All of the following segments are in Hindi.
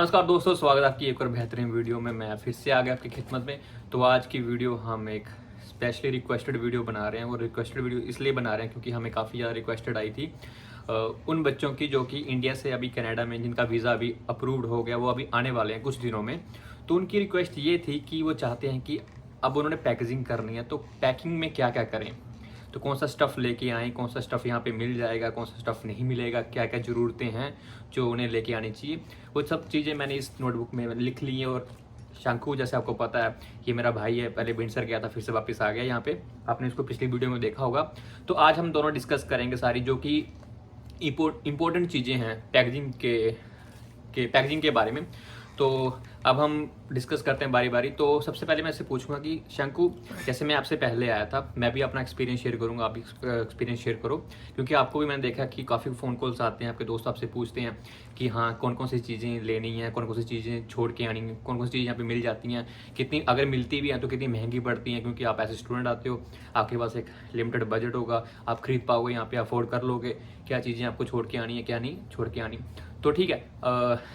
नमस्कार दोस्तों, स्वागत है आपकी एक और बेहतरीन वीडियो में। मैं फिर से आ गया आपकी खिदमत में। तो आज की वीडियो हम एक स्पेशली रिक्वेस्टेड वीडियो बना रहे हैं। और रिक्वेस्टेड वीडियो इसलिए बना रहे हैं क्योंकि हमें काफ़ी ज़्यादा रिक्वेस्टेड आई थी उन बच्चों की जो कि इंडिया से अभी कनाडा में जिनका वीज़ा अभी अप्रूव्ड हो गया, वो अभी आने वाले हैं कुछ दिनों में। तो उनकी रिक्वेस्ट ये थी कि वो चाहते हैं कि अब उन्होंने पैकेजिंग करनी है, तो पैकिंग में क्या क्या करें, तो कौन सा स्टफ़ लेके आएँ, कौन सा स्टफ़ यहाँ पे मिल जाएगा, कौन सा स्टफ़ नहीं मिलेगा, क्या क्या ज़रूरतें हैं जो उन्हें लेके आनी चाहिए, वो सब चीज़ें मैंने इस नोटबुक में लिख ली हैं। और शंकु, जैसे आपको पता है, ये मेरा भाई है, पहले भिंडसर गया था, फिर से वापस आ गया यहाँ पे। आपने इसको पिछली वीडियो में देखा होगा। तो आज हम दोनों डिस्कस करेंगे सारी जो कि इम्पोर्टेंट चीज़ें हैं पैकेजिंग के बारे में। तो अब हम डिस्कस करते हैं बारी बारी। तो सबसे पहले मैं इससे पूछूंगा कि शंकु, जैसे मैं आपसे पहले आया था, मैं भी अपना एक्सपीरियंस शेयर करूंगा, आप भी एक्सपीरियंस शेयर करो, क्योंकि आपको भी मैंने देखा कि काफ़ी फ़ोन कॉल्स आते हैं, आपके दोस्त आपसे पूछते हैं कि हाँ कौन कौन सी चीज़ें लेनी है, कौन कौन सी चीज़ें छोड़ के आनी है, कौन कौन सी चीज़ें यहाँ पे मिल जाती हैं, कितनी अगर मिलती भी हैं तो कितनी महंगी पड़ती हैं, क्योंकि आप ऐसे स्टूडेंट आते हो, आपके पास एक लिमिटेड बजट होगा, आप खरीद पाओगे यहाँ पे, अफोर्ड कर लोगे, क्या चीज़ें आपको छोड़ के आनी है, क्या नहीं छोड़ के आनी। तो ठीक है,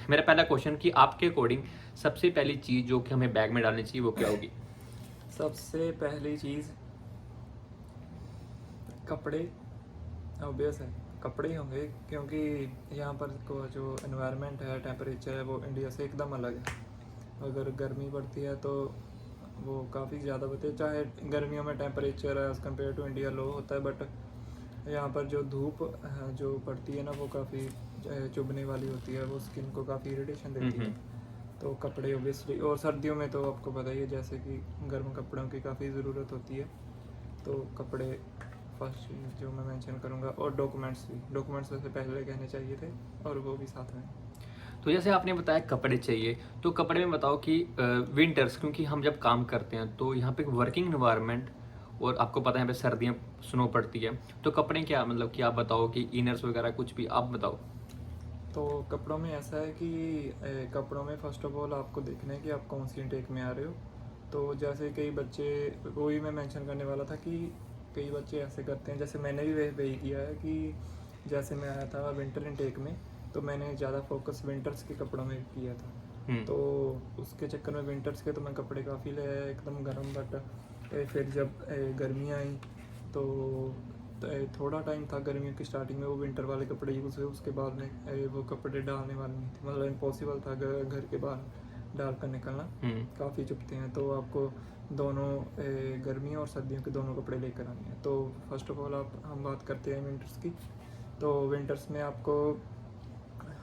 मेरा पहला क्वेश्चन कि आपके अकॉर्डिंग सबसे पहली चीज़ जो कि हमें बैग में डालनी चाहिए वो क्या होगी? सबसे पहली चीज़ कपड़े। ऑब्वियस है, कपड़े ही होंगे, क्योंकि यहाँ पर को जो एनवायरनमेंट है, टेम्परेचर है, वो इंडिया से एकदम अलग है। अगर गर्मी पड़ती है तो वो काफ़ी ज़्यादा होती है, चाहे गर्मियों में temperature as compare to India low होता है, बट यहाँ पर जो धूप जो पड़ती है ना, वो काफ़ी चुभने वाली होती है, वो स्किन को काफ़ी इरिटेशन देती है। तो कपड़े ओबियसली, और सर्दियों में तो आपको पता ही है, जैसे कि गर्म कपड़ों की काफ़ी ज़रूरत होती है। तो कपड़े फर्स्ट चीज़ जो मैं मेंशन करूँगा। और डॉक्यूमेंट्स भी, डॉक्यूमेंट्स सबसे पहले कहने चाहिए थे, और वो भी साथ में। तो जैसे आपने बताया कपड़े चाहिए, तो कपड़े में बताओ कि विंटर्स, क्योंकि हम जब काम करते हैं तो यहाँ पे वर्किंग एनवायरनमेंट, और आपको पता है यहाँ पे सर्दियाँ स्नो पड़ती है, तो कपड़े क्या, मतलब कि आप बताओ कि इनर्स वगैरह कुछ भी आप बताओ। तो कपड़ों में ऐसा है कि कपड़ों में फ़र्स्ट ऑफ ऑल आपको देखना है कि आप कौन सी इनटेक में आ रहे हो। तो जैसे कई बच्चे, वही मैं मेंशन करने वाला था कि कई बच्चे ऐसे करते हैं, जैसे मैंने भी वही किया है कि जैसे मैं आया था विंटर इनटेक में, तो मैंने ज़्यादा फोकस विंटर्स के कपड़ों में किया था। तो उसके चक्कर में विंटर्स के तो मैं कपड़े काफ़ी ले आया एकदम गर्म। बट फिर जब गर्मियाँ आई तो थोड़ा टाइम था गर्मियों की स्टार्टिंग में वो विंटर वाले कपड़े यूज़ हुए, उसके बाद में वो कपड़े डालने वाले नहीं थे, मतलब इम्पॉसिबल था घर के बाहर डाल कर निकलना, काफ़ी चुभते हैं। तो आपको दोनों गर्मियों और सर्दियों के दोनों कपड़े लेकर आने हैं। तो फर्स्ट ऑफ ऑल हम बात करते हैं विंटर्स की। तो विंटर्स में आपको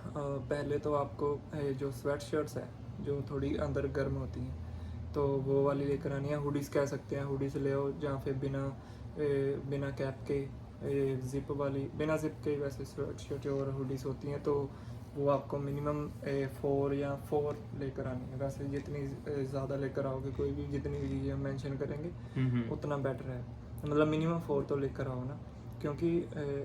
पहले तो आपको जो स्वेट शर्ट्स है जो थोड़ी अंदर गर्म होती हैं, तो वो वाली लेकर आनी है। हुडीज़ कह सकते हैं, हुडीज़ ले आओ, जहाँ पे बिना कैप के ज़िप वाली, बिना ज़िप के वैसे स्वेट शर्ट और हुडीज़ होती हैं, तो वो आपको मिनिमम 4 लेकर आनी है। वैसे जितनी ज़्यादा लेकर आओगे, कोई भी जितनी भी चीज़ें मेंशन करेंगे उतना बेटर है, मतलब मिनिमम 4 तो लेकर आओ ना, क्योंकि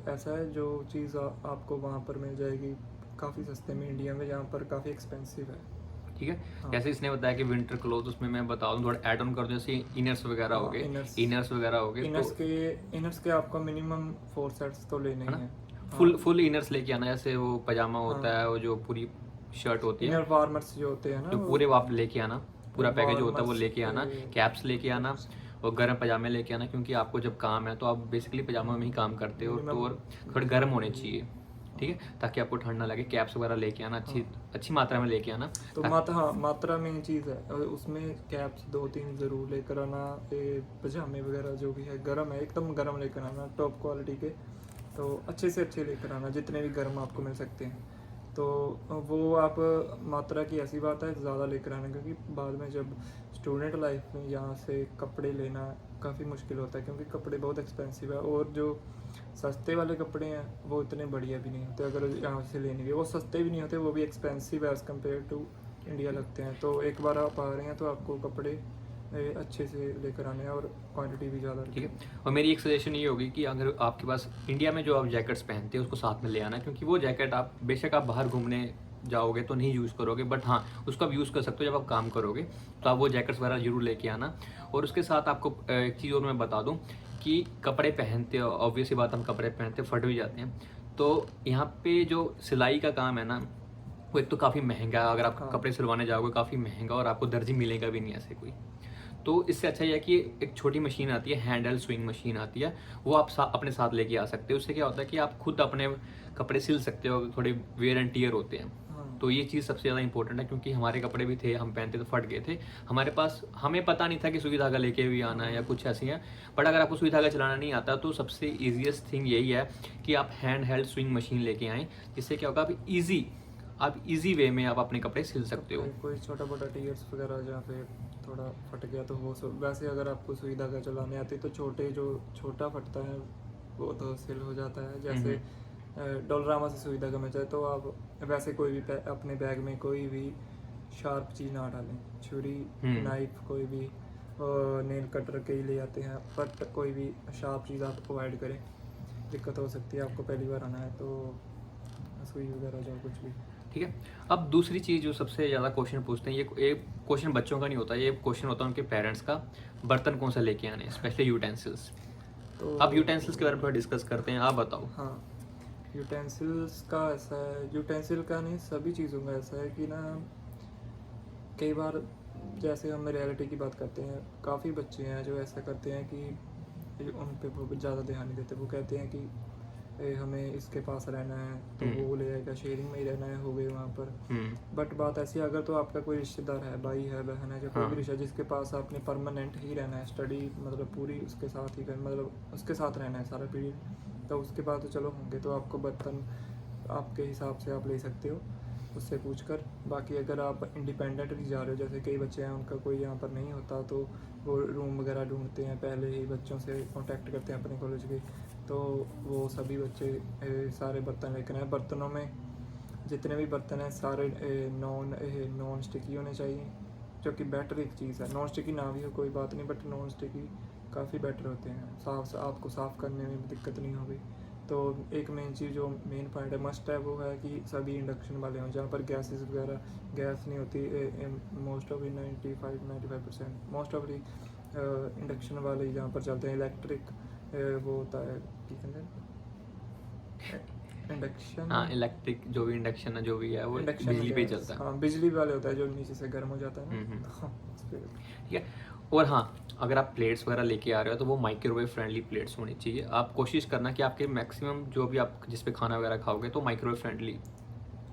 ऐसा है जो चीज़ आपको वहाँ पर मिल जाएगी काफ़ी सस्ते में इंडिया में, जहाँ पर काफ़ी एक्सपेंसिव है। ठीक है। हाँ। जैसे इसने बताया कि विंटर क्लोथ, उसमें मैं बता दूं थोड़ा ऐड ऑन कर दूं, जैसे इनर्स वगैरह हो गए, इनर्स वगैरह हो गए, इनर्स के आपको मिनिमम 4 सेट्स तो लेने ही हैं। फुल इनर्स लेके आना, जैसे वो पजामा होता है, वो जो पूरी शर्ट होती है, इनर वार्मर्स जो होते हैं ना, तो पूरे आप लेके आना, पूरा पैकेज होता है वो लेके आना, कैप्स लेके आना और गर्म पजामे लेके आना, क्योंकि आपको जब काम है तो आप बेसिकली पजामा में ही काम करते हो, तो और थोड़े गर्म होने चाहिए, ठीक है, ताकि आपको ठंड ना लगे। कैप्स वगैरह लेके आना, अच्छी मात्रा में लेके आना। तो मात्रा में चीज़ है, उसमें कैप्स 2-3 ज़रूर लेकर आना। पजामे वगैरह जो भी है गर्म है, एकदम गर्म लेकर आना, टॉप क्वालिटी के, तो अच्छे से अच्छे लेकर आना, जितने भी गर्म आपको मिल सकते हैं। तो वो आप मात्रा की ऐसी बात है, ज़्यादा लेकर आना, क्योंकि बाद में जब स्टूडेंट लाइफ में यहाँ से कपड़े लेना काफ़ी मुश्किल होता है, क्योंकि कपड़े बहुत एक्सपेंसिव है, और जो सस्ते वाले कपड़े हैं वो इतने बढ़िया भी नहीं होते। अगर यहाँ से लेने भी, वो सस्ते भी नहीं होते, वो भी expensive as compare to India लगते हैं। तो एक बार आप आ रहे हैं तो आपको कपड़े अच्छे से लेकर आने हैं, और क्वांटिटी भी ज़्यादा, ठीक है। और मेरी एक सजेशन ये होगी कि अगर आपके पास इंडिया में जो आप जैकेट्स पहनते हैं उसको साथ में ले आना, क्योंकि वो जैकेट आप बेशक आप बाहर घूमने जाओगे तो नहीं यूज़ करोगे, बट हाँ उसको आप यूज़ कर सकते हो जब आप काम करोगे, तो आप वो जैकेट्स वगैरह जरूर लेके आना। और उसके साथ आपको एक चीज़ और मैं बता दूँ कि कपड़े पहनते हो, ऑब्वियसली बात, हम कपड़े पहनते फट भी जाते हैं, तो यहाँ पे जो सिलाई का काम है ना, वो एक तो काफ़ी महंगा है, अगर आप हाँ। कपड़े सिलवाने जाओगे काफ़ी महंगा, और आपको दर्जी मिलेगा भी नहीं ऐसे कोई। तो इससे अच्छा ये है कि एक छोटी मशीन आती है, हैंड हेल्ड स्विंग मशीन आती है, वो आप अपने साथ लेके आ सकते हो। उससे क्या होता है कि आप खुद अपने कपड़े सिल सकते हो, थोड़े वेयर एंड टियर होते हैं। हाँ। तो ये चीज़ सबसे ज़्यादा इंपॉर्टेंट है, क्योंकि हमारे कपड़े भी थे, हम पहनते तो फट गए थे, हमारे पास, हमें पता नहीं था कि सुई धागा लेके भी आना है या कुछ ऐसी है। बट अगर आपको सुई धागा चलाना नहीं आता तो सबसे ईजिएस्ट थिंग यही है कि आप हैंड हेल्ड स्विंग मशीन लेके आएँ, जिससे क्या होगा आप इजी वे में आप अपने कपड़े सिल सकते हो। कोई छोटा मोटा टीयर्स वगैरह जहाँ पे थोड़ा फट गया तो वो सब, वैसे अगर आपको सुई धागा चलाने आती तो छोटा फटता है वो तो सिल हो जाता है। जैसे डोलरामा से सुई धागा में जाए तो आप वैसे कोई भी अपने बैग में कोई भी शार्प चीज़ ना डालें, छुरी, नाइफ, कोई भी नेल कटर के ही ले आते हैं, बट कोई भी शार्प चीज़ आप अवॉइड करें, दिक्कत हो सकती है। आपको पहली बार आना है तो सुई वगैरह जो कुछ भी। ठीक है। अब दूसरी चीज़ जो सबसे ज़्यादा क्वेश्चन पूछते हैं, ये क्वेश्चन बच्चों का नहीं होता, ये क्वेश्चन होता है उनके पेरेंट्स का, बर्तन कौन सा लेके आने, स्पेशली यूटेंसिल्स। तो अब यूटेंसिल्स के बारे में डिस्कस करते हैं, आप बताओ। हाँ, यूटेंसिल्स का ऐसा है, यूटेंसिल का नहीं सभी चीज़ों का ऐसा है कि ना कई बार, जैसे हम रियलिटी की बात करते हैं, काफ़ी बच्चे हैं जो ऐसा करते हैं कि उन पे बहुत ज़्यादा ध्यान नहीं देते। वो कहते हैं कि हमें इसके पास रहना है तो वो ले आएगा, शेयरिंग में ही रहना है, हो गए वहाँ पर। बट बात ऐसी है, अगर तो आपका कोई रिश्तेदार है, भाई है, बहन है, जो कोई भी रिश्ता जिसके पास आपने परमानेंट ही रहना है, स्टडी मतलब पूरी उसके साथ ही मतलब उसके साथ रहना है सारा पीरियड, तो उसके बाद तो चलो होंगे, तो आपको बर्तन आपके हिसाब से आप ले सकते हो उससे पूछकर। बाकी अगर आप इंडिपेंडेंटली जा रहे हो, जैसे कई बच्चे हैं उनका कोई यहाँ पर नहीं होता तो वो रूम वगैरह ढूंढते हैं, पहले ही बच्चों से कांटेक्ट करते हैं अपने कॉलेज के, तो वो सभी बच्चे सारे बर्तन लेकर आए। बर्तनों में जितने भी बर्तन हैं सारे नॉन स्टिकी होने चाहिए, जो कि बेटर एक चीज़ है। नॉन स्टिकी ना भी हो कोई बात नहीं, बट नॉन स्टिकी काफ़ी बेटर होते हैं, आपको साफ़ करने में दिक्कत नहीं होगी। तो एक मेन चीज़ जो मेन पॉइंट है, मस्ट है, वो है कि सभी इंडक्शन वाले हों, जहाँ पर गैसेस वगैरह गैस नहीं होती। Most of 95% most of induction वाले ही जहाँ पर चलते हैं। इलेक्ट्रिक वो होता है कि कहते हैं इंडक्शन, हाँ, इलेक्ट्रिक जो भी इंडक्शन है, जो भी है, वो इंडक्शन बिजली पे ही चलता है। हाँ, बिजली वाले होता है जो नीचे से गर्म हो जाता है ना। हाँ, ठीक है। और हाँ, अगर आप प्लेट्स वगैरह लेके आ रहे हो तो वो माइक्रोवेव फ्रेंडली प्लेट्स होनी चाहिए। आप कोशिश करना कि आपके मैक्सिमम जो भी आप जिस पे खाना वगैरह खाओगे तो माइक्रोवेव फ्रेंडली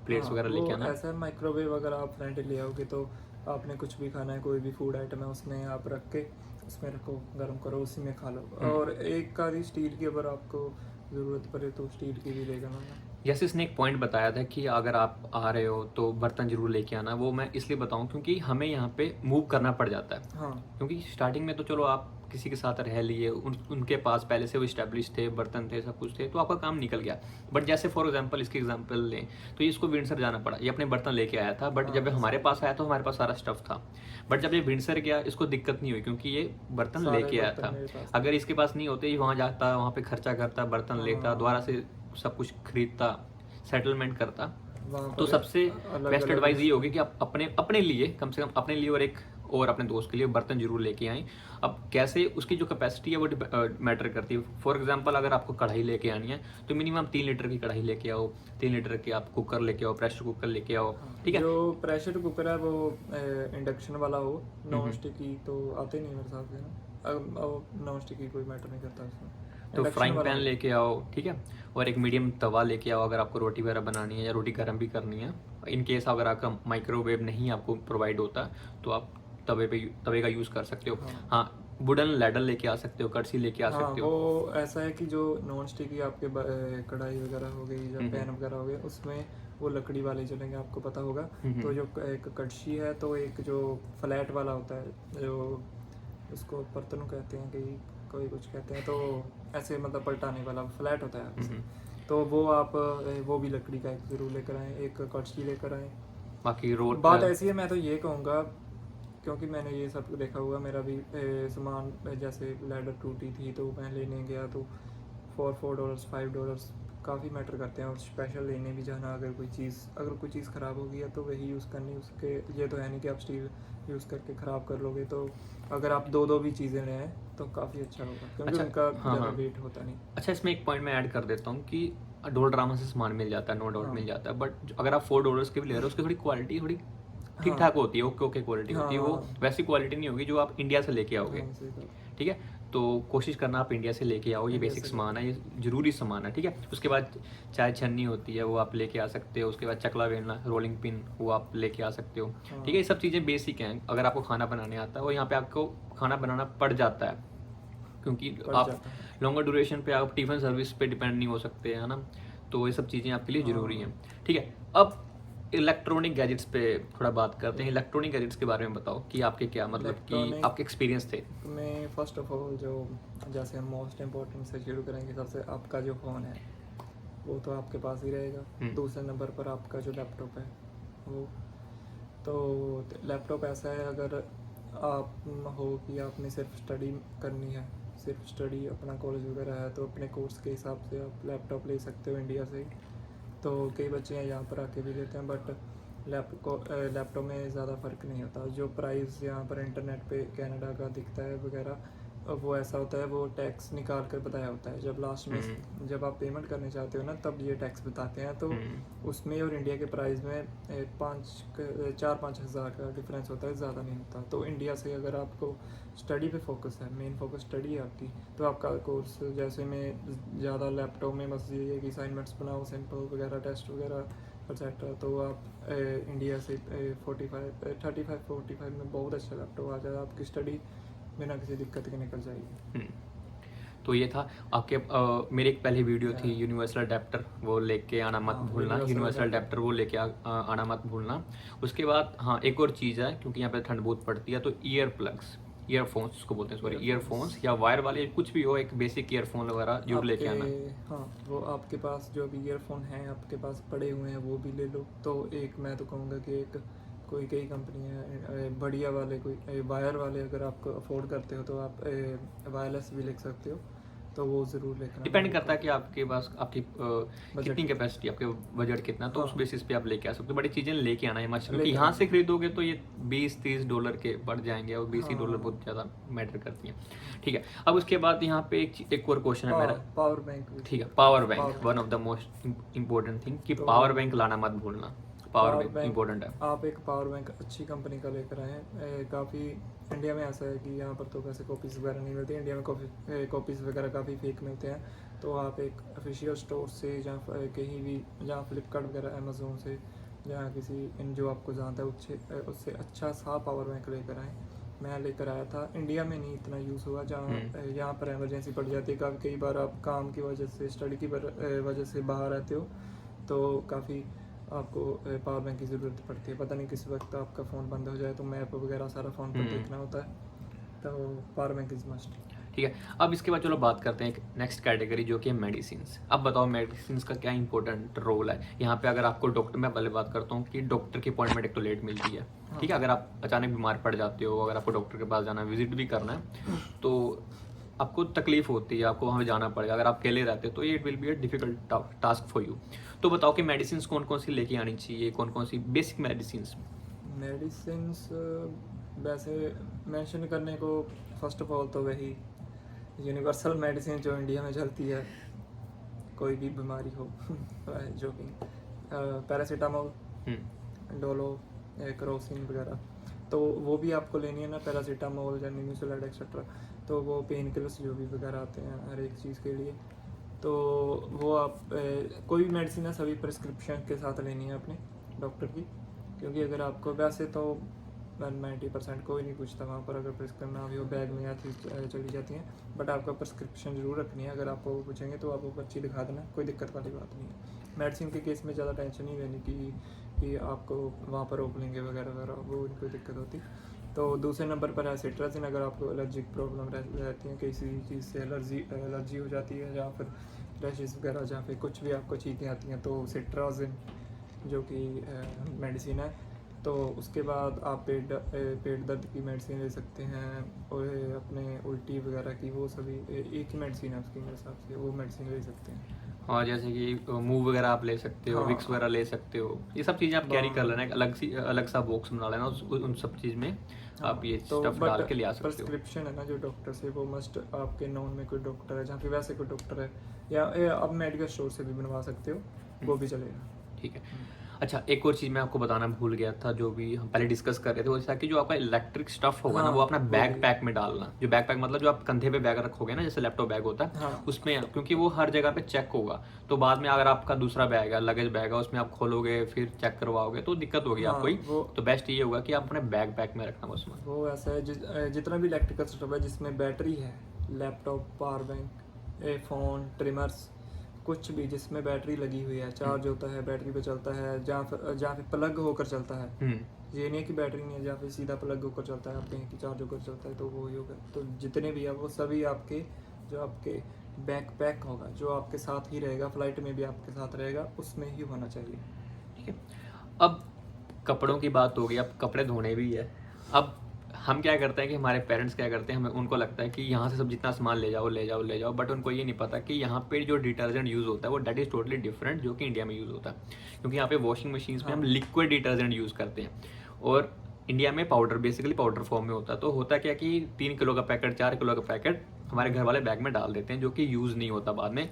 प्लेट्स वगैरह लेके आना। ऐसा है, माइक्रोवेव अगर आप फ्रेंडली ले आओगे तो आपने कुछ भी खाना है, कोई भी फूड आइटम है, उसमें आप रख के उसमें रखो, गर्म करो, उसी में खा लो। और एक आधी स्टील की अगर आपको ज़रूरत पड़े तो स्टील की भी लेकर आना। जैसे इसने एक पॉइंट बताया था कि अगर आप आ रहे हो तो बर्तन जरूर लेके आना, वो मैं इसलिए बताऊं क्योंकि हमें यहाँ पे मूव करना पड़ जाता है। हाँ, क्योंकि स्टार्टिंग में तो चलो आप किसी के साथ रह लिए, उनके पास पहले से वो इस्टेब्लिश थे, बर्तन थे, सब कुछ थे, तो आपका काम निकल गया। बट जैसे फॉर एग्जांपल इसके एग्जांपल लें तो ये इसको विंडसर जाना पड़ा, ये अपने बर्तन लेके आया था, बट जब हमारे पास आया तो हमारे पास सारा स्टफ था। बट जब ये विंडसर गया इसको दिक्कत नहीं हुई क्योंकि ये बर्तन लेके आया था। अगर इसके पास नहीं होते, ये वहाँ जाता, वहाँ पे खर्चा करता, बर्तन लेता, दोबारा से सब कुछ खरीदता, सेटलमेंट करता। तो सबसे बेस्ट एडवाइस ये होगी कि आप अपने लिए, कम से कम अपने लिए और अपने दोस्त के लिए बर्तन जरूर लेके आएँ। अब कैसे, उसकी जो कैपेसिटी है वो मैटर करती है। फॉर एग्जांपल अगर आपको कढ़ाई लेके आनी है तो मिनिमम 3 लीटर की कढ़ाई लेके आओ, 3 लीटर के आप कुकर लेके आओ, प्रेशर कुकर लेके आओ। ठीक है, जो प्रेशर कुकर है वो इंडक्शन वाला हो, नॉन स्टिकी तो आते नहीं मेरे हिसाब से ना, नॉन स्टिकी कोई मैटर नहीं करता उसमें। तो फ्राइंग पैन लेके आओ, ठीक है, और एक मीडियम तवा लेके आओ अगर आपको रोटी वगैरह बनानी है या रोटी गर्म भी करनी है। इन केस अगर आपका माइक्रोवेव नहीं आपको प्रोवाइड होता तो आप तवे का यूज़ कर सकते हो। हाँ, वुडन लैडर लेके आ सकते हो, कड़छी लेके आ सकते हो। वो ऐसा है कि जो नॉन स्टिकी आपके कढ़ाई वगैरह हो गई या पैन वगैरह हो गए, उसमें वो लकड़ी वाले चलेंगे, आपको पता होगा। तो जो एक कड़छी है, तो एक जो फ्लैट वाला होता है, जो उसको बर्तनों कहते हैं, कि कोई कुछ कहते हैं, तो ऐसे मतलब पलटाने वाला फ्लैट होता है। तो वो आप वो भी लकड़ी का एक जरूर लेकर आए, एक कड़छी लेकर आए। बाकी रोड बात ऐसी है, मैं तो ये कहूँगा क्योंकि मैंने ये सब देखा हुआ, मेरा भी सामान जैसे लैडर टूटी थी तो मैं लेने गया तो $4 $5 काफ़ी मैटर करते हैं। और स्पेशल लेने भी जाना, अगर कोई चीज़ ख़राब हो गई है तो वही यूज़ करनी, उसके ये तो है नहीं कि आप स्टील यूज़ करके ख़राब कर लोगे। तो अगर आप दो भी चीज़ें लें तो काफ़ी अच्छा होगा, क्योंकि उनका ज़्यादा वेट होता नहीं। अच्छा, इसमें एक पॉइंट मैं ऐड कर देता हूँ कि $1.5 से सामान मिल जाता है, नो डाउट हाँ। मिल जाता है, बट अगर आप $4 के भी ले रहे हो उसकी थोड़ी क्वालिटी थोड़ी ठीक हाँ। ठाक होती है, ओके ओके क्वालिटी होती है, वो हाँ। वैसी क्वालिटी नहीं होगी जो आप इंडिया से लेके आओगे। हाँ, सही बात। ठीक है, तो कोशिश करना आप इंडिया से लेके आओ, ये इंडिया बेसिक से सामान है, ये ज़रूरी सामान है। ठीक है, उसके बाद चाय छन्नी होती है वो आप लेके आ सकते हो, उसके बाद चकला बेलना, रोलिंग पिन वो आप लेके आ सकते हो। हाँ। ठीक है, ये सब चीज़ें बेसिक हैं अगर आपको खाना बनाने आता है, और यहाँ पे आपको खाना बनाना पड़ जाता है, क्योंकि पड़ आप जाता है। लॉन्गर ड्यूरेशन पे आप टिफ़िन सर्विस पे डिपेंड नहीं हो सकते, है ना, तो ये सब चीज़ें आपके लिए ज़रूरी हैं। ठीक है, अब इलेक्ट्रॉनिक गैजेट्स पे थोड़ा बात करते हैं। इलेक्ट्रॉनिक गैजेट्स के बारे में बताओ कि आपके क्या मतलब कि इलेक्ट्रॉनिक आपके एक्सपीरियंस थे। में फर्स्ट ऑफ ऑल जो जैसे हम मोस्ट इम्पोर्टेंट से शुरू करेंगे, सबसे आपका जो फ़ोन है वो तो आपके पास ही रहेगा। दूसरे नंबर पर आपका जो लैपटॉप है वो, तो लैपटॉप ऐसा है अगर आप हो कि आपने सिर्फ स्टडी करनी है, सिर्फ स्टडी अपना कॉलेज वगैरह है, तो अपने कोर्स के हिसाब से आप लैपटॉप ले सकते हो इंडिया से ही। तो कई बच्चे हैं यहाँ पर आके भी लेते हैं, बट लैपटॉप में ज़्यादा फ़र्क नहीं होता। जो प्राइस यहाँ पर इंटरनेट पे कनाडा का दिखता है वगैरह, वो ऐसा होता है, वो टैक्स निकाल कर बताया होता है। जब लास्ट में जब आप पेमेंट करने चाहते हो ना, तब ये टैक्स बताते हैं। तो उसमें और इंडिया के प्राइस में 4-5 हज़ार का डिफरेंस होता है, ज़्यादा नहीं होता। तो इंडिया से अगर आपको स्टडी पे फोकस है, मेन फोकस स्टडी है आपकी, तो आपका कोर्स जैसे में ज़्यादा लैपटॉप में बस ये है कि असाइनमेंट्स बनाओ, सिंपल वगैरह, टेस्ट वगैरह एक्सेट्रा, तो आप इंडिया से 35-45 में बहुत अच्छा लैपटॉप आ जाएगा, आपकी स्टडी बिना किसी दिक्कत के निकल जाएगी। तो ये था आपके मेरी एक पहले वीडियो थी यूनिवर्सल अडेप्टर, वो लेके आना मत भूलना, यूनिवर्सल अडेप्टर वो लेके आना मत भूलना। उसके बाद हाँ एक और चीज़ है, क्योंकि यहाँ पे ठंड बहुत पड़ती है, तो ईयर प्लग्स, ईयरफोन्स उसको बोलते हैं, सॉरी ईयरफोन्स या वायर वाले कुछ भी हो, एक बेसिक ईयरफोन वगैरह जरूर लेके आना। हाँ, वो आपके पास जो भी ईयरफोन हैं आपके पास पड़े हुए हैं वो भी ले लो। तो एक मैं तो कहूँगा कि एक कोई कई कंपनियाँ बढ़िया वाले, कोई वायर वाले अगर आप अफोर्ड करते हो तो आप वायरलेस भी ले सकते हो, तो वो ज़रूर लेकर डिपेंड करता है कि आपके पास आपकी कितनी कैपेसिटी, आपके बजट कितना, तो उस बेसिस पे आप लेके आ सकते हो। बड़ी चीज़ें लेके आना है मस्ट, क्योंकि यहाँ से खरीदोगे तो ये $20-30 के बढ़ जाएंगे, और $20 बहुत ज़्यादा मैटर करती हैं। ठीक है, अब उसके बाद यहाँ पे एक और क्वेश्चन है मेरा, पावर बैंक। ठीक है, power bank one of the most important thing, कि पावर बैंक लाना मत भूलना, पावर बैंक इम्पोर्टेंट है। आप एक पावर बैंक अच्छी कंपनी का लेकर आए। काफ़ी इंडिया में ऐसा है कि यहाँ पर तो वैसे कॉपीज़ वगैरह नहीं मिलती, इंडिया में कॉपीज़ वगैरह काफ़ी फेक मिलते हैं। तो आप एक ऑफिशियल स्टोर से, जहाँ कहीं भी, जहाँ फ्लिपकार्ट वगैरह, अमेज़ोन से, जहाँ किसी जो आपको जानता है उससे अच्छा सा पावर बैंक लेकर आए। मैं लेकर आया था, इंडिया में नहीं इतना यूज़ हुआ, जहाँ यहाँ पर इमरजेंसी पड़ जाती है। कई बार आप काम की वजह से, स्टडी की वजह से बाहर रहते हो, तो काफ़ी आपको पावर बैंक की ज़रूरत पड़ती है। पता नहीं किस वक्त आपका फ़ोन बंद हो जाए, तो मैप वगैरह सारा फ़ोन पर देखना होता है, तो पावर बैंक इज़ मस्ट। ठीक है, अब इसके बाद चलो बात करते हैं एक नेक्स्ट कैटेगरी जो कि है मेडिसिन्स। अब बताओ मेडिसिन्स का क्या इंपॉर्टेंट रोल है यहाँ पे। अगर आपको डॉक्टर, मैं पहले बात करता हूँ कि डॉक्टर की अपॉइंटमेंट एक तो लेट मिलती है। ठीक है, अगर आप अचानक बीमार पड़ जाते हो, अगर आपको डॉक्टर के पास जाना है, विजिट भी करना है, तो आपको तकलीफ होती है, आपको वहाँ जाना पड़ेगा। अगर आप अकेले रहते हो तो it will be a difficult task for you. तो बताओ कि मेडिसिन्स कौन कौन सी लेके आनी चाहिए, कौन कौन सी बेसिक मेडिसिन्स। वैसे मेंशन करने को, फर्स्ट ऑफ ऑल तो वही यूनिवर्सल मेडिसिन जो इंडिया में चलती है, कोई भी बीमारी हो जो कि पैरासीटामोल, डोलो, क्रोसिन वगैरह, तो वो भी आपको लेनी है ना। पैरासीटामोल या निमिसोलाइड एक्सेट्रा, तो वो पेन किलर्स जो भी वगैरह आते हैं हर एक चीज़ के लिए, तो वो आप कोई भी मेडिसिन है सभी प्रिस्क्रिप्शन के साथ लेनी है अपने डॉक्टर की। क्योंकि अगर आपको, वैसे तो 90% कोई नहीं पूछता वहाँ पर, अगर प्रिस्क्रिप्शन ना भी हो बैग में या चीज़ चली जाती हैं, बट आपका प्रिस्क्रिप्शन जरूर रखनी है। अगर आपको पूछेंगे तो आप वो पर्ची दिखा देना, कोई दिक्कत वाली बात नहीं है। मेडिसिन के केस में ज़्यादा टेंशन नहीं लेनी कि आपको वहाँ पर रोक लेंगे वगैरह वगैरह, वो उनको दिक्कत होती। तो दूसरे नंबर पर है सिट्राजिन। अगर आपको एलर्जिक प्रॉब्लम रहती है, किसी चीज़ से एलर्जी हो जाती है, या फिर रैशेस वगैरह, जहाँ पे कुछ भी आपको चीज़ें आती हैं, तो सिट्राजिन जो कि मेडिसिन है, तो उसके बाद आप पेट दर्द की मेडिसिन ले सकते हैं, और अपने उल्टी वगैरह की वो सभी एक ही मेडिसिन है उसकी मेरे हिसाब से, वो मेडिसिन ले सकते हैं। और जैसे कि मूव वगैरह आप ले सकते हो, हाँ। विक्स वगैरह ले सकते हो, ये सब चीज़ें आप कैरी कर बाम। लेना, एक अलग सा बॉक्स बना लेना, उन सब चीज़ में हाँ, आप ये तो स्टफ डाल के ले आ सकते हो। प्रिस्क्रिप्शन है ना जो डॉक्टर से, वो मस्ट आपके नॉन में कोई डॉक्टर है, जहाँ पे वैसे कोई डॉक्टर है, या आप मेडिकल स्टोर से भी बनवा सकते हो, वो भी चलेगा। ठीक है। अच्छा, एक और चीज़ मैं आपको बताना भूल गया था, जो भी हम पहले डिस्कस कर रहे थे, वो था कि जो आपका इलेक्ट्रिक स्टफ होगा ना, हाँ, वो अपना वो बैग भी। पैक में डालना। जो बैग पैक मतलब जो आप कंधे पे बैग रखोगे ना, जैसे लैपटॉप बैग होता है, हाँ। उसमें, क्योंकि वो हर जगह पे चेक होगा, तो बाद में अगर आपका दूसरा बैग है, लगेज बैग है, उसमें आप खोलोगे फिर चेक करवाओगे तो दिक्कत होगी हाँ, आपको ही। वो- तो बेस्ट ये होगा कि आप अपने बैग पैक में रखना उसमें। वो ऐसा है जितना भी इलेक्ट्रिकल सिस्टम है जिसमें बैटरी है, laptop, power bank, phone, trimmers, कुछ भी जिसमें बैटरी लगी हुई है, चार्ज होता है, बैटरी पे चलता है, जहाँ पे प्लग होकर चलता है, ये नहीं है कि बैटरी नहीं है, जहाँ पे सीधा प्लग होकर चलता है, आप कहीं की चार्ज होकर चलता है, तो वो ही होगा। तो जितने भी है वो सभी आपके, जो आपके बैकपैक होगा, जो आपके साथ ही रहेगा, फ्लाइट में भी आपके साथ रहेगा, उसमें ही होना चाहिए। ठीक है। अब कपड़ों की बात होगी, अब कपड़े धोने भी है। अब हम क्या करते हैं कि हमारे पेरेंट्स क्या करते हैं, हमें उनको लगता है कि यहाँ से सब जितना सामान ले जाओ ले जाओ ले जाओ, बट उनको ये नहीं पता कि यहाँ पे जो डिटर्जेंट यूज़ होता है वो डेट इज़ टोटली डिफरेंट जो कि इंडिया में यूज़ होता है। क्योंकि यहाँ पे वॉशिंग मशीन्स में हम हाँ। लिक्विड डिटर्जेंट यूज़ करते हैं, और इंडिया में पाउडर, बेसिकली पाउडर फॉर्म में होता है। तो होता क्या कि 3 किलो का पैकेट, 4 किलो का पैकेट हमारे घर वाले बैग में डाल देते हैं, जो कि यूज़ नहीं होता बाद में।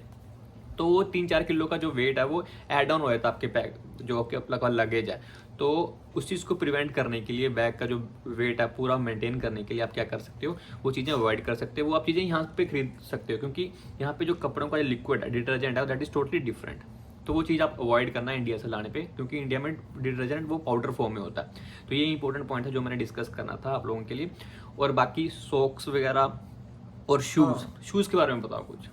तो वो 3-4 किलो का जो वेट है वो ऐड ऑन हो जाता है आपके पैक, जो आपके अपना लगेज है। तो उस चीज़ को प्रिवेंट करने के लिए, बैग का जो वेट है पूरा मेंटेन करने के लिए आप क्या कर सकते हो, वो चीज़ें अवॉइड कर सकते हो। वो आप चीज़ें यहाँ पे खरीद सकते हो, क्योंकि यहाँ पे जो कपड़ों का जो लिक्विड है, डिटर्जेंट है, दैट इज़ टोटली डिफरेंट। तो वो चीज़ आप अवॉइड करना इंडिया से लाने पे, क्योंकि इंडिया में डिटर्जेंट वो पाउडर फॉर्म में होता है। तो ये इंपॉर्टेंट पॉइंट है जो मैंने डिस्कस करना था आप लोगों के लिए। और बाकी सॉक्स वगैरह और शूज़, हाँ। शूज़ के बारे में बताओ कुछ।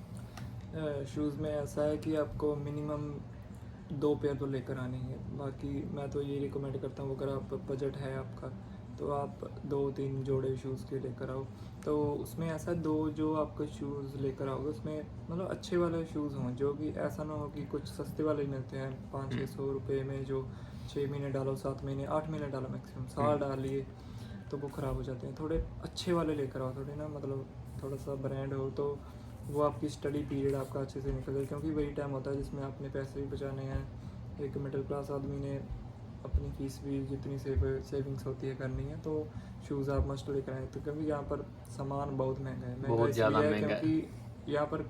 शूज़ में ऐसा है कि आपको मिनिमम 2 पेयर तो लेकर आने ही है। बाकी मैं तो ये रिकमेंड करता हूँ, अगर आप बजट है आपका, तो आप 2-3 जोड़े शूज़ के लेकर आओ। तो उसमें ऐसा 2 जो आपको शूज़ लेकर आओगे, उसमें मतलब अच्छे वाले शूज़ हों, जो कि ऐसा ना हो कि कुछ सस्ते वाले मिलते हैं 500-600 रुपये में, जो 6 महीने डालो, 7 महीने, 8 महीने डालो, मैक्सिमम साल डाल लिए तो वो ख़राब हो जाते हैं। थोड़े अच्छे वाले लेकर आओ, थोड़े ना, मतलब थोड़ा सा ब्रांड हो, तो वो आपकी स्टडी पीरियड आपका अच्छे से निकल जाए, क्योंकि वही टाइम होता है जिसमें आपने पैसे भी बचाने हैं। एक मिडिल क्लास आदमी ने अपनी फीस भी जितनी सेविंग्स होती है करनी है, तो शूज़ आप मस्ट लेकर आए। तो क्योंकि यहाँ पर सामान बहुत महंगा है, महंगा बहुत ज़्यादा इसलिए है महंगा है। क्योंकि यहाँ पर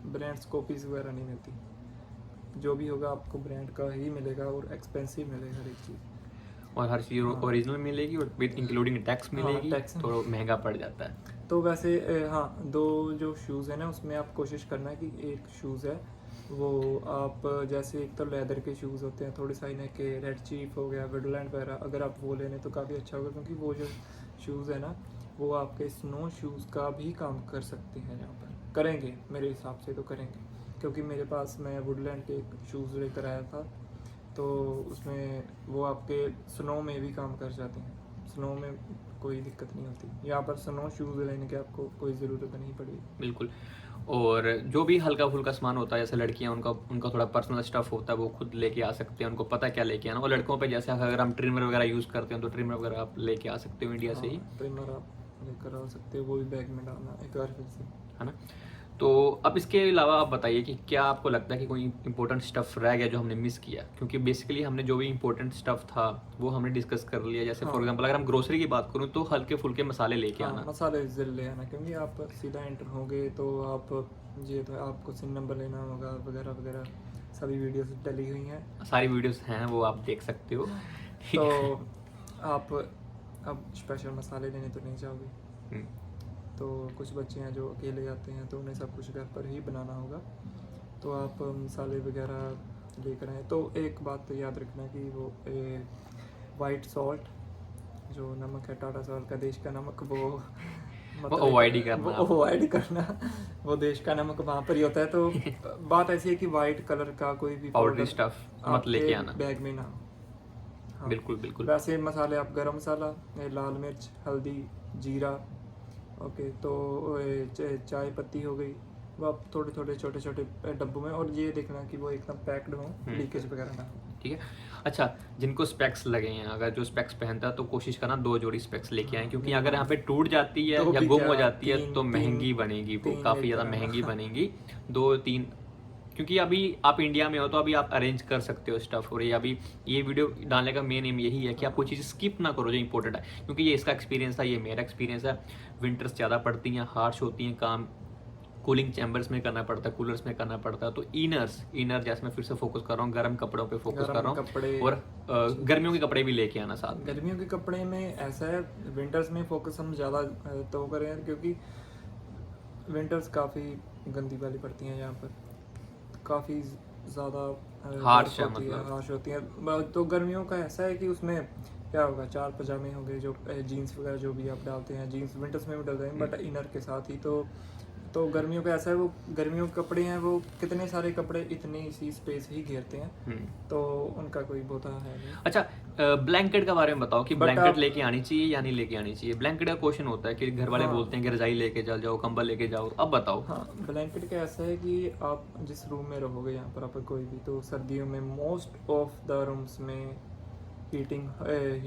ब्रांड्स कॉपीज़ वगैरह नहीं मिलती। जो भी होगा आपको ब्रांड का ही मिलेगा, और एक्सपेंसिव मिलेगा हर एक चीज़। और हर चीज़ हाँ। ओरिजिनल मिलेगी, और विद इंक्लूडिंग टैक्स हाँ, मिलेगी, टैक्स। तो महंगा पड़ जाता है। तो वैसे हाँ, 2 जो शूज़ है ना, उसमें आप कोशिश करना है कि एक शूज़ है वो आप, जैसे एक तो लेदर के शूज़ होते हैं थोड़े साइने के, रेड चीफ हो गया, वुडलैंड वगैरह, अगर आप वो लेने तो काफ़ी अच्छा होगा, क्योंकि वो जो शूज़ है ना, वो आपके स्नो शूज़ का भी काम कर सकते हैं, यहाँ पर करेंगे मेरे हिसाब से तो करेंगे। क्योंकि मेरे पास, मैं वुडलैंड के शूज़ लेकर आया था, तो उसमें वो आपके स्नो में भी काम कर जाते हैं, स्नो में कोई दिक्कत नहीं होती। यहाँ पर स्नो शूज़ लेने की आपको कोई ज़रूरत नहीं पड़ेगी। बिल्कुल। और जो भी हल्का फुल्का सामान होता है, जैसे लड़कियां, उनका उनका थोड़ा पर्सनल स्टफ होता है, वो खुद लेके आ सकते हैं, उनको पता है क्या लेके आना। और लड़कों पे जैसे अगर हम ट्रिमर वगैरह यूज़ करते हैं, तो ट्रिमर वगैरह आप लेके आ सकते हो इंडिया से ही, ट्रिमर आप लेकर आ सकते हो, वो भी बैग में डालना एक बार फिर से। है ना। तो अब इसके अलावा आप बताइए कि क्या आपको लगता है कि कोई इंपॉर्टेंट स्टफ़ रह गया जो हमने मिस किया, क्योंकि बेसिकली हमने जो भी इंपॉर्टेंट स्टफ़ था वो हमने डिस्कस कर लिया। जैसे फॉर हाँ। एग्जांपल अगर हम ग्रोसरी की बात करूँ, तो हल्के फुल्के मसाले लेके हाँ, आना। मसाले ज़रूर ले आना, क्योंकि आप सीधा एंटर होंगे तो आप ये तो आपको सिम नंबर लेना होगा वगैरह वगैरह, सभी वीडियोस डली हुई हैं। सारी वीडियोस हैं, वो आप देख सकते हो। ठीक तो है। आप अब स्पेशल मसाले लेने तो नहीं जाओगे, हम्म, तो कुछ बच्चे हैं जो अकेले आते हैं, तो उन्हें सब कुछ घर पर ही बनाना होगा, तो आप मसाले वगैरह लेकर आएँ। तो एक बात तो याद रखना कि वो वाइट सॉल्ट, जो नमक है टाटा सॉल्ट का, देश का नमक, वो avoid ही करना वो आप। अवॉइड करना। वो देश का नमक वहाँ पर ही होता है। तो बात ऐसी है कि वाइट कलर का कोई भी पाउडरी पाउडर स्टफ मत आपके लेके आना। बैग में ना हो। हाँ। बिल्कुल बिल्कुल। वैसे मसाले आप गरम मसाला, लाल मिर्च, हल्दी, जीरा, ओके, तो चाय पत्ती हो गई, वो आप थोड़े थोड़े छोटे छोटे डब्बों में, और ये देखना कि वो एकदम पैक्ड हो, लीकेज वगैरह ना हो। ठीक है। अच्छा, जिनको स्पेक्स लगे हैं, अगर जो स्पेक्स पहनता है तो कोशिश करना 2 जोड़ी स्पेक्स लेके आए, क्योंकि अगर यहाँ पे टूट जाती है तो या भी गुम क्या, हो जाती है तो 3 महंगी बनेगी, वो 3 काफ़ी लेकर ज़्यादा आना। महंगी बनेगी। 2-3, क्योंकि अभी आप इंडिया में हो तो अभी आप अरेंज कर सकते हो स्टफ। और ये अभी ये वीडियो डालने का मेन एम यही है कि आप कोई चीज़ स्किप ना करो जो इंपॉर्टेंट है, क्योंकि ये इसका एक्सपीरियंस था, ये मेरा एक्सपीरियंस है। विंटर्स ज़्यादा पड़ती हैं, हार्श होती हैं, काम कूलिंग चैम्बर्स में करना पड़ता है, कूलर्स में करना पड़ता है। तो इनर जैसे मैं फिर से फोकस कर रहा हूँ, गर्म कपड़ों पे फोकस कर रहा हूँ, कपड़े, और गर्मियों के कपड़े भी लेके आना साथ में। गर्मियों के कपड़े में ऐसा है, विंटर्स में फोकस हम ज़्यादा तो करें, क्योंकि विंटर्स काफ़ी गंदी वाली पड़ती हैं यहाँ पर, काफ़ी ज़्यादा Harsh है, होती है, मतलब हार्श होती है। तो गर्मियों का ऐसा है कि उसमें क्या होगा, 4 पजामे होंगे, जो जीन्स वगैरह जो भी आप डालते हैं, जीन्स विंटर्स में भी डालते हैं, बट इनर के साथ ही। तो गर्मियों का ऐसा है, वो गर्मियों के कपड़े हैं, वो कितने सारे कपड़े इतनी सी स्पेस ही घेरते हैं, तो उनका कोई बहुत है नहीं। अच्छा, ब्लैंकेट के बारे में बताओ कि But ब्लैंकेट आप- लेके आनी चाहिए या नहीं लेके आनी चाहिए। ब्लैंकेट का क्वेश्चन होता है कि घर वाले हाँ। बोलते हैं कि रजाई लेके चल जाओ, कंबल लेके जाओ, अब बताओ। हाँ, ब्लैंकेट का ऐसा है कि आप जिस रूम में रहोगे यहाँ पर, आप कोई भी, तो सर्दियों में मोस्ट ऑफ द रूम्स में हीटिंग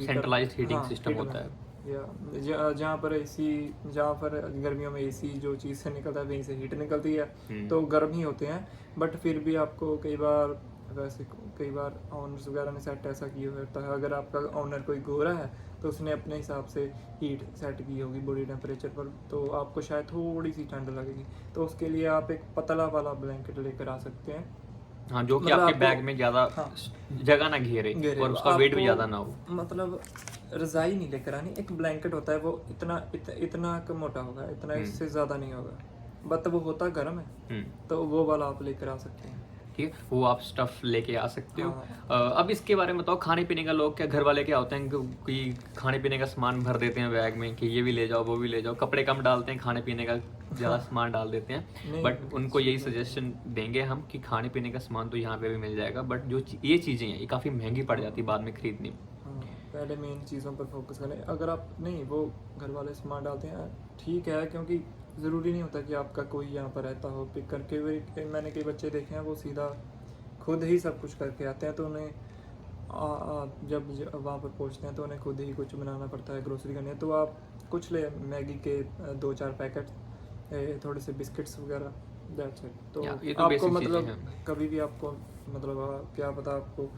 सेंट्रलाइज्ड हीटिंग सिस्टम होता है। या जहाँ पर एसी, जहाँ पर गर्मियों में एसी जो चीज़ से निकलता है वहीं से हीट निकलती है, तो गर्म ही होते हैं। बट फिर भी आपको कई बार ऑनर्स वगैरह ने सेट ऐसा किया होता है, अगर आपका ऑनर कोई गोरा है तो उसने अपने हिसाब से हीट सेट की होगी बॉडी टेम्परेचर पर, तो आपको शायद थोड़ी सी ठंड लगेगी, तो उसके लिए आप एक पतला वाला ब्लैंकेट लेकर आ सकते हैं। हाँ, जो कि मतलब आपके आपको- बैग में ज़्यादा हाँ, जगह ना घेरे और उसका वेट भी आपको ज़्यादा ना हो। मतलब रजाई नहीं लेकर आनी, एक ब्लैंकेट होता है, वो इतना मोटा होगा, इतना इससे ज़्यादा नहीं होगा, बट वो होता गर्म है, तो वो वाला आप लेकर आ सकते हैं। ठीक है, वो आप स्टफ लेके आ सकते हो। हाँ। अब इसके बारे में बताओ, खाने पीने का लोग क्या, घर वाले क्या होते हैं कि खाने पीने का सामान भर देते हैं बैग में कि ये भी ले जाओ वो भी ले जाओ, कपड़े कम डालते हैं, खाने पीने का ज़्यादा सामान डाल देते हैं। नहीं, बट उनको यही सजेशन देंगे हम कि खाने पीने का सामान तो यहाँ पे भी मिल जाएगा, बट जो ये चीज़ें हैं ये काफ़ी महंगी पड़ जाती है बाद में खरीदनी। हाँ, पहले मेन चीज़ों पर फोकस करें। अगर आप नहीं, वो घर वाले सामान डालते हैं, ठीक है, क्योंकि ज़रूरी नहीं होता कि आपका कोई यहाँ पर रहता हो पिक करके। मैंने कई बच्चे देखे हैं, वो सीधा खुद ही सब कुछ करके आते हैं, तो उन्हें जब वहाँ पर पहुँचते हैं तो उन्हें खुद ही कुछ बनाना पड़ता है, ग्रोसरी करनी है, तो आप कुछ ले, मैगी के 2-4 पैकेट, थोड़े से बिस्किट्स वगैरह, दैट्स इट। तो ये तो आपको basic चीज़ें मतलब हैं। कभी भी आपको मतलब क्या पता आपको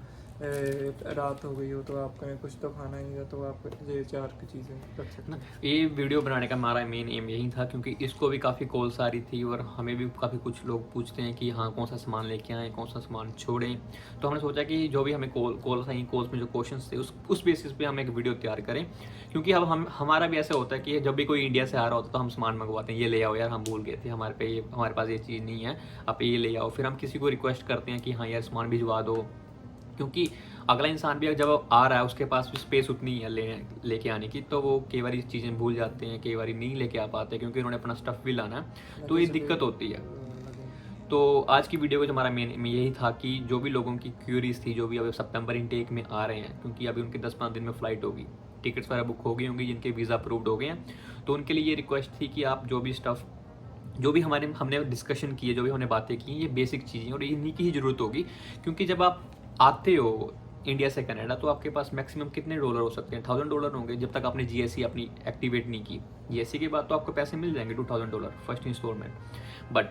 रात हो गई हो तो आपको कुछ तो खाना ही है, तो आप ये 4 की चीज़ें कर सकते ना, हैं। ये वीडियो बनाने का हमारा मेन एम यही था, क्योंकि इसको भी काफ़ी कॉल्स आ रही थी और हमें भी काफ़ी कुछ लोग पूछते हैं कि हाँ कौन सा सामान लेके आएँ, कौन सा सामान छोड़ें। तो हमने सोचा कि जो भी हमें कॉल्स आई, कॉल्स में जो क्वेश्चंस थे उस बेसिस पे हम एक वीडियो तैयार करें, क्योंकि अब हमारा भी ऐसा होता है कि जब भी कोई इंडिया से आ रहा होता है तो हम सामान मंगवाते हैं, ये ले आओ यार, हम भूल गए थे, हमारे पास ये चीज़ नहीं है, आप ये ले आओ। फिर हम किसी को रिक्वेस्ट करते हैं कि हाँ यार सामान भिजवा दो, क्योंकि अगला इंसान भी जब आ रहा है उसके पास भी स्पेस उतनी है लेके आने की, तो वो कई बार चीज़ें भूल जाते हैं, कई बार नहीं लेके आ पाते क्योंकि उन्होंने अपना स्टफ भी लाना है, तो ये दिक्कत होती है। तो आज की वीडियो को हमारा मेन यही था कि जो भी लोगों की क्यूरीज थी, जो भी अब सितंबर इनटेक में आ रहे हैं, क्योंकि अभी उनके 10-15 दिन में फ़्लाइट होगी, टिकट्स वगैरह बुक हो गई होंगी, जिनके वीज़ा अप्रूव्ड हो गए हैं, तो उनके लिए ये रिक्वेस्ट थी कि आप जो भी स्टफ़, जो भी हमने डिस्कशन की है, जो भी हमने बातें की, ये बेसिक चीज़ें और इन्हीं की ही ज़रूरत होगी, क्योंकि जब आप आते हो इंडिया से कनाडा तो आपके पास मैक्सिमम कितने डॉलर हो सकते हैं, $1000 होंगे, जब तक आपने जीएससी अपनी एक्टिवेट नहीं की। जीएससी के बाद तो आपको पैसे मिल जाएंगे $2000 फर्स्ट इंस्टॉलमेंट, बट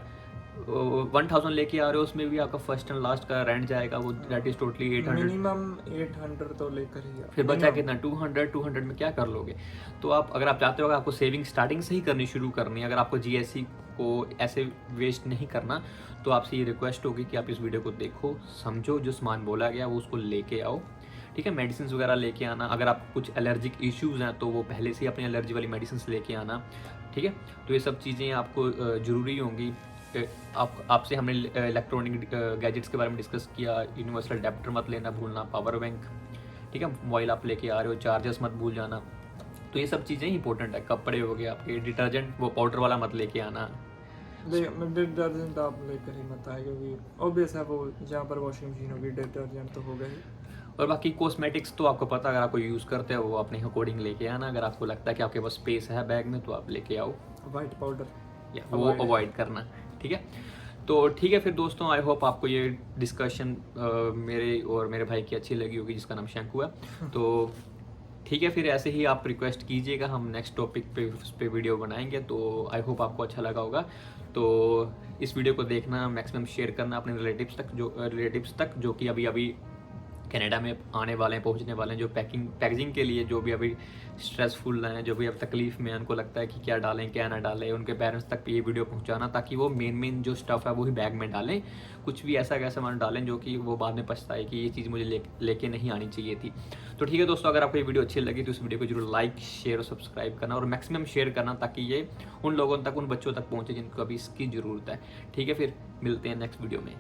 1000 लेके आ रहे हो, उसमें भी आपका फर्स्ट एंड लास्ट का रेंट जाएगा, वो दैट इज टोटली 800, मिनिमम 800 तो लेकर ही फिर बचा कितना 200 में क्या कर लोगे। तो आप अगर आप चाहते हो, अगर आपको सेविंग स्टार्टिंग से ही करनी शुरू करनी है, अगर आपको जीएससी को ऐसे वेस्ट नहीं करना, तो आपसे ये रिक्वेस्ट होगी कि आप इस वीडियो को देखो, समझो, जो सामान बोला गया वो उसको लेके आओ, ठीक है। मेडिसिन वगैरह लेके आना, अगर आप कुछ एलर्जिक इश्यूज़ हैं तो वो पहले से ही अपनी एलर्जी वाली मेडिसिन लेके आना, ठीक है। तो ये सब चीज़ें आपको ज़रूरी होंगी। आपसे हमने इलेक्ट्रॉनिक गैजेट्स के बारे में डिस्कस किया, यूनिवर्सल अडेप्टर मत लेना भूलना, पावर बैंक, ठीक है, मोबाइल आप लेके आ रहे हो, चार्जर्स मत भूल जाना, तो ये सब चीज़ें इंपॉर्टेंट है। कपड़े हो गए आपके, डिटर्जेंट वो पाउडर वाला मत लेके आना, डिटर्जेंट आप लेकर ही मत आए, क्योंकि ऑब्वियस है वो जहाँ पर वॉशिंग मशीन होगी डिटर्जेंट तो होगा ही। और बाकी कॉस्मेटिक्स तो आपको पता, अगर आपको यूज़ करते हो वो अपने अकॉर्डिंग लेके आना, अगर आपको लगता है कि आपके पास स्पेस है बैग में तो आप लेके आओ, वाइट पाउडर या वो अवॉइड करना, ठीक है। तो ठीक है फिर दोस्तों, आई होप आपको ये डिस्कशन मेरे और मेरे भाई की अच्छी लगी होगी, जिसका नाम शंकु है। तो ठीक है, फिर ऐसे ही आप रिक्वेस्ट कीजिएगा, हम नेक्स्ट टॉपिक पे उस पर वीडियो बनाएंगे। तो आई होप आपको अच्छा लगा होगा। तो इस वीडियो को देखना, मैक्सिमम शेयर करना अपने रिलेटिव्स तक जो कि अभी अभी कनाडा में आने वाले हैं, पहुंचने वाले हैं, जो पैकेजिंग के लिए जो भी अभी स्ट्रेसफुल हैं, जो भी अब तकलीफ में उनको लगता है कि क्या डालें क्या ना डालें, उनके पेरेंट्स तक ये वीडियो पहुंचाना, ताकि वो मेन जो स्टफ़ है वो ही बैग में डालें। कुछ भी ऐसा सामान डालें जो कि वो बाद में पछताए कि ये चीज़ मुझे लेके नहीं आनी चाहिए थी। तो ठीक है दोस्तों, अगर आपको ये वीडियो अच्छी लगी तो इस वीडियो को जरूर लाइक, शेयर और सब्सक्राइब करना, और मैक्सिमम शेयर करना, ताकि ये उन लोगों तक, उन बच्चों तक पहुँचे जिनको अभी इसकी ज़रूरत है। ठीक है, फिर मिलते हैं नेक्स्ट वीडियो में।